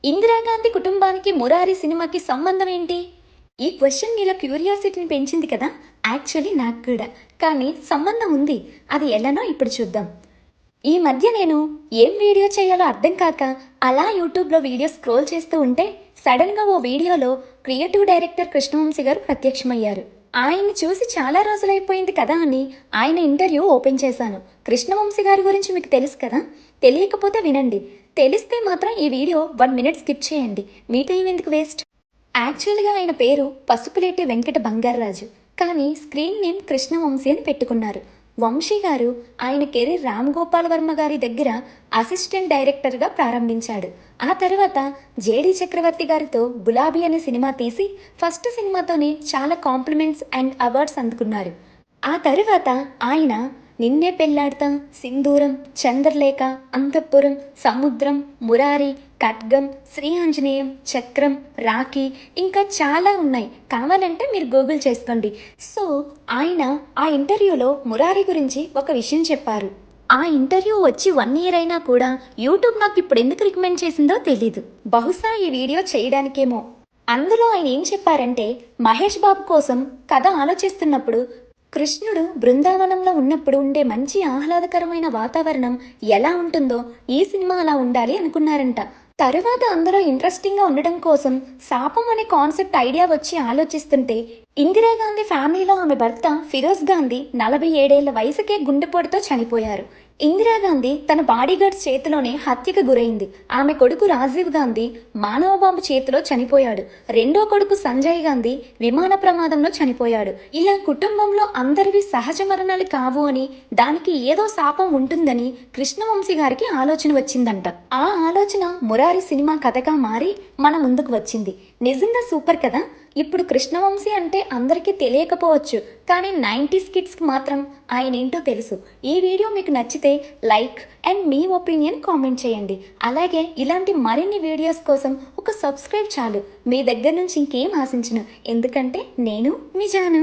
ఇందిరాగాంధీ కుటుంబానికి మురారి సినిమాకి సంబంధం ఏంటి? ఈ క్వశ్చన్ మీలో క్యూరియాసిటీని పెంచింది కదా. యాక్చువల్లీ నాకు కూడా. కానీ సంబంధం ఉంది. అది ఎలానో ఇప్పుడు చూద్దాం. ఈ మధ్య నేను ఏం వీడియో చేయాలో అర్థం కాక అలా యూట్యూబ్లో వీడియో స్క్రోల్ చేస్తూ ఉంటే సడన్గా ఓ వీడియోలో క్రియేటివ్ డైరెక్టర్ కృష్ణవంశీ గారు ప్రత్యక్షమయ్యారు. ఆయన్ని చూసి చాలా రోజులైపోయింది కదా అని ఆయన ఇంటర్వ్యూ ఓపెన్ చేశాను. కృష్ణవంశీ గారి గురించి మీకు తెలుసు కదా. తెలియకపోతే వినండి. తెలిస్తే మాత్రం ఈ వీడియో 1 మినిట్ స్కిప్ చేయండి. మీ టైం ఎందుకు వేస్ట్. యాక్చువల్గా ఆయన పేరు పసుపులేటి వెంకట బంగారరాజు, కానీ స్క్రీన్ నేమ్ కృష్ణవంశీ అని పెట్టుకున్నారు. వంశీ గారు ఆయన కెరీర్ రామ్ గోపాల్ వర్మ గారి దగ్గర అసిస్టెంట్ డైరెక్టర్గా ప్రారంభించాడు. ఆ తర్వాత జేడి చక్రవర్తి గారితో గులాబీ అనే సినిమా తీసి ఫస్ట్ సినిమాతోనే చాలా కాంప్లిమెంట్స్ అండ్ అవార్డ్స్ అందుకున్నారు. ఆ తరువాత ఆయన నిన్నే పెళ్లాడతాం, సింధూరం, చంద్రలేఖ, అంతఃపురం, సముద్రం, మురారి, ఖడ్గం, శ్రీ ఆంజనేయం, చక్రం, రాఖీ ఇంకా చాలా ఉన్నాయి. కావాలంటే మీరు గూగుల్ చేసుకోండి. సో ఆయన ఆ ఇంటర్వ్యూలో మురారి గురించి ఒక విషయం చెప్పారు. ఆ ఇంటర్వ్యూ వచ్చి 1 ఇయర్ అయినా కూడా యూట్యూబ్ నాకు ఇప్పుడు ఎందుకు రికమెండ్ చేసిందో తెలీదు. బహుశా ఈ వీడియో చేయడానికేమో. అందులో ఆయన ఏం చెప్పారంటే, మహేష్ బాబు కోసం కథ ఆలోచిస్తున్నప్పుడు కృష్ణుడు బృందావనంలో ఉన్నప్పుడు ఉండే మంచి ఆహ్లాదకరమైన వాతావరణం ఎలా ఉంటుందో ఈ సినిమా అలా ఉండాలి అనుకున్నారంట. తరువాత అందరూ ఇంట్రెస్టింగ్గా ఉండడం కోసం శాపం అనే కాన్సెప్ట్ ఐడియా వచ్చి ఆలోచిస్తుంటే ఇందిరాగాంధీ ఫ్యామిలీలో ఆమె భర్త ఫిరోజ్ గాంధీ 47 ఏళ్ల వయసుకే గుండెపోటుతో చనిపోయారు. ఇందిరాగాంధీ తన బాడీగార్డ్స్ చేతిలోనే హత్యకు గురైంది. ఆమె కొడుకు రాజీవ్ గాంధీ మానవ బాంబు చేతిలో చనిపోయాడు. రెండో కొడుకు సంజయ్ గాంధీ విమాన ప్రమాదంలో చనిపోయాడు. ఇలా కుటుంబంలో అందరివి సహజ మరణాలు కావు అని, దానికి ఏదో శాపం ఉంటుందని కృష్ణవంశీ గారికి ఆలోచన వచ్చిందంట. ఆ ఆలోచన మురారి సినిమా కథగా మారి మన ముందుకు వచ్చింది. నిజంగా సూపర్ కదా. ఇప్పుడు కృష్ణవంశీ అంటే అందరికీ తెలియకపోవచ్చు, కానీ 90s కిడ్స్కి మాత్రం ఆయన ఏంటో తెలుసు. ఈ వీడియో మీకు నచ్చితే like and me opinion comment చేయండి. అలాగే ఇలాంటి మరిన్ని వీడియోస్ కోసం ఒక సబ్స్క్రైబ్ చాలు. మీ దగ్గర నుంచి ఇంకేం ఆశించను, ఎందుకంటే నేను మీ జాను.